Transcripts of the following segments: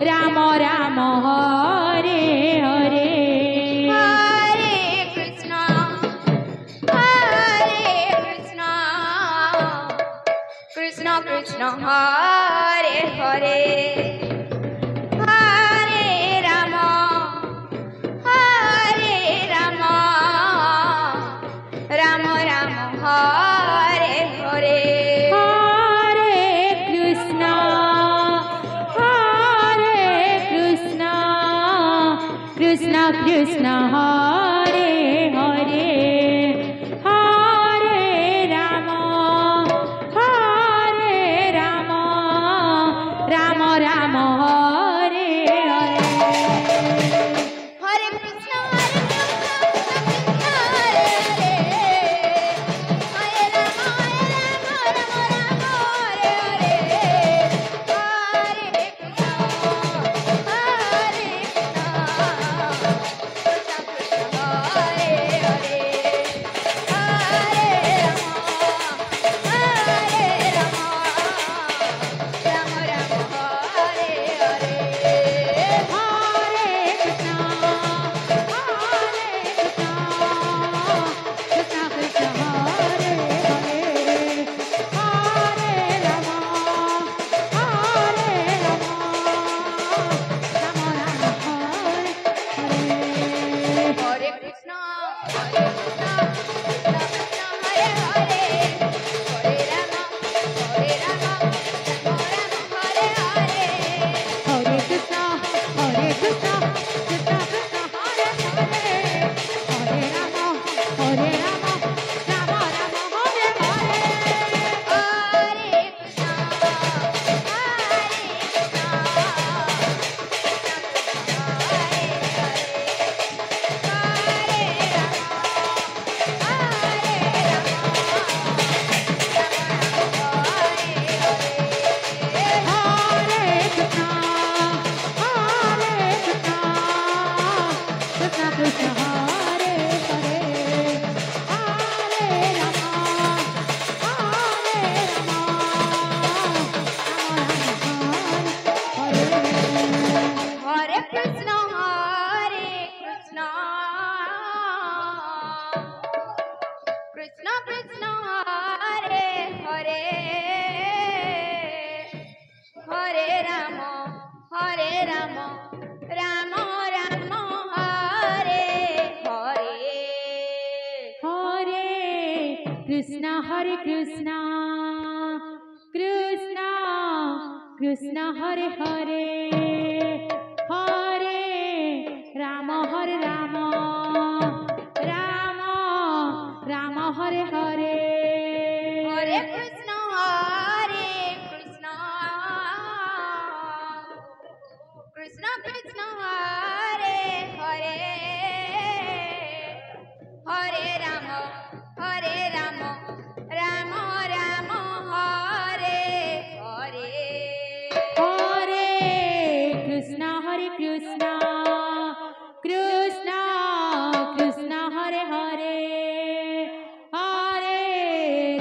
Rama Rama Hare Hare Hare Krishna Krishna Krishna Hare Hare Hare Rama Rama Rama Hare Hare Hare Krishna Krishna Krishna Hare Hare Hare Rama Rama Rama Hare Hare Hare Krishna Hare Krishna Hare Rama Rama Hare Hare Hare Krishna Hare Krishna Hare Krishna Krishna Krishna Hare Hare Hare Rama Hare Rama Rama Rama Hare Hare Hare Krishna Krishna Krishna Hare Hare Hare Rama Rama Rama Hare Hare Hare Krishna Hare Krishna Krishna Krishna Hare Hare Hare Rama Hare Rama Rama Rama Hare Hare Hare Krishna Hare Krishna Krishna Hare Hare Hare Rama Rama Rama Hare Hare Hare Krishna Hare Krishna Krishna Krishna Hare Hare Hare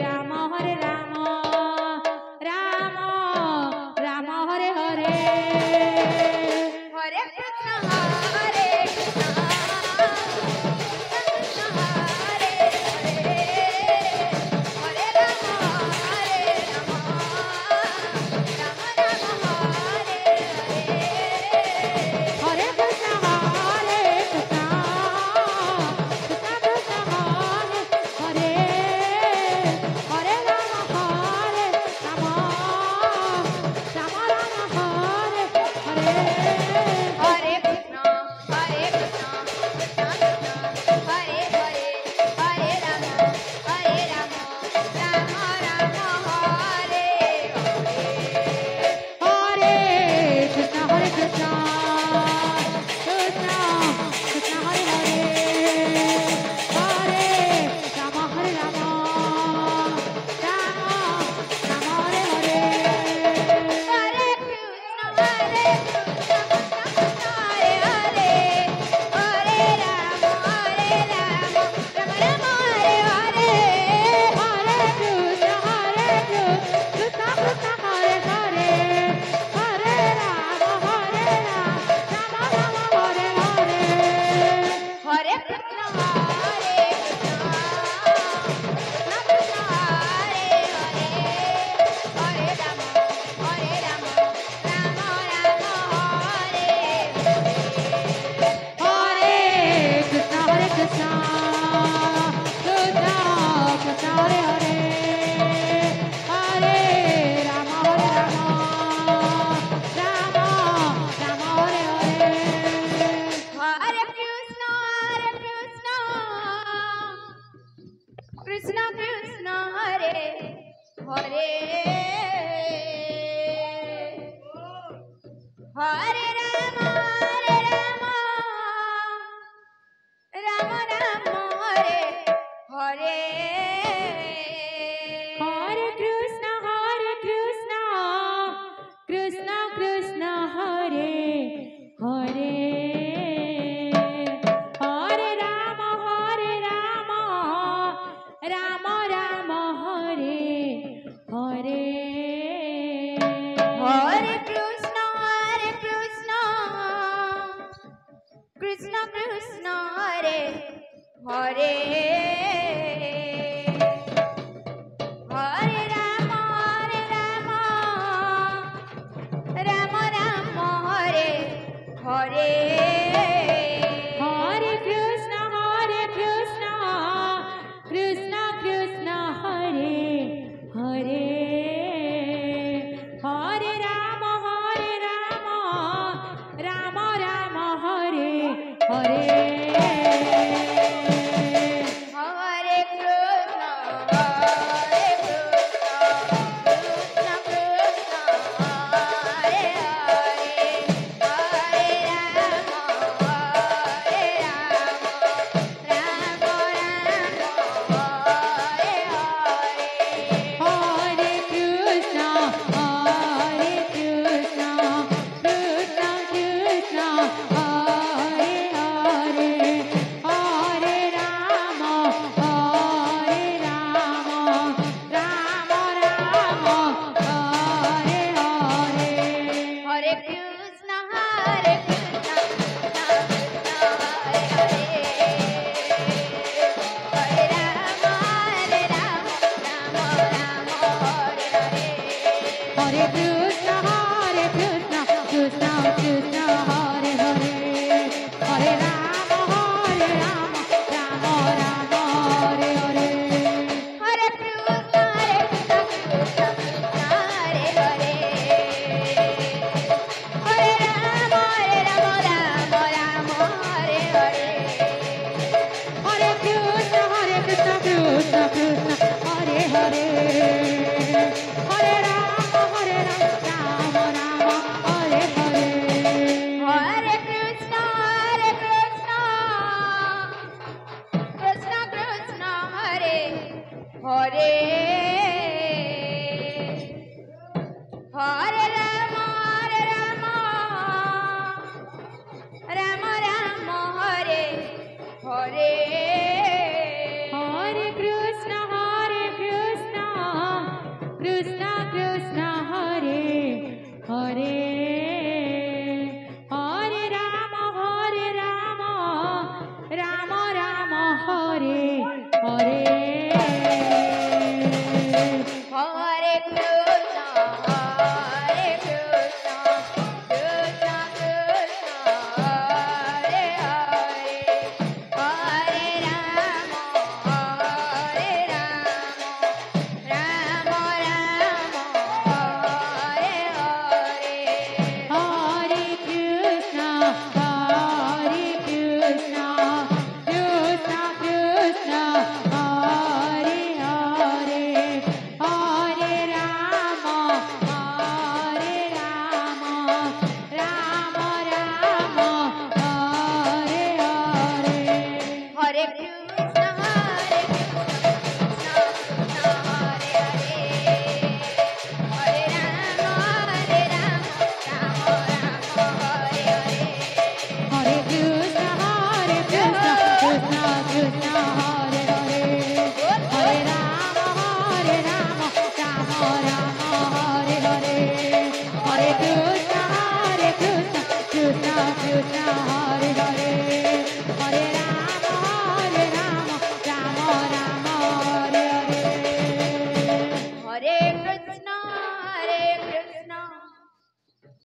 Rama Hare Rama Rama Rama Hare Hare Hare Krishna Krishna Krishna Hare Hare Hare Rama Rama Rama Hare Hare Krishna Hare Krishna Krishna Krishna Hare Hare Hare Rama Hare Rama Rama Rama Hare Hare Hare Krishna Krishna Hare Hare Hare Rama Rama Rama Hare Hare Hare Krishna Krishna Krishna Hare Hare Hare Rama Hare Hare Rama, Rama Rama, Hare Hare. Hare Krishna, Krishna Krishna, Hare Hare. Hare Rama, Rama Rama, Hare Hare. Hare Krishna, Krishna Krishna, Hare Hare. Hare Rama, Rama Rama, Hare Hare. Hare Krishna, Krishna Krishna, Hare Hare. Hare Rama, Rama Rama, Hare Hare. Hare Krishna, Krishna Krishna, Hare Hare. Hare Rama, Rama Rama, Hare Hare. Hare Krishna, Krishna Krishna, Hare Hare. Hare Rama, Rama Rama, Hare Hare. Hare Krishna.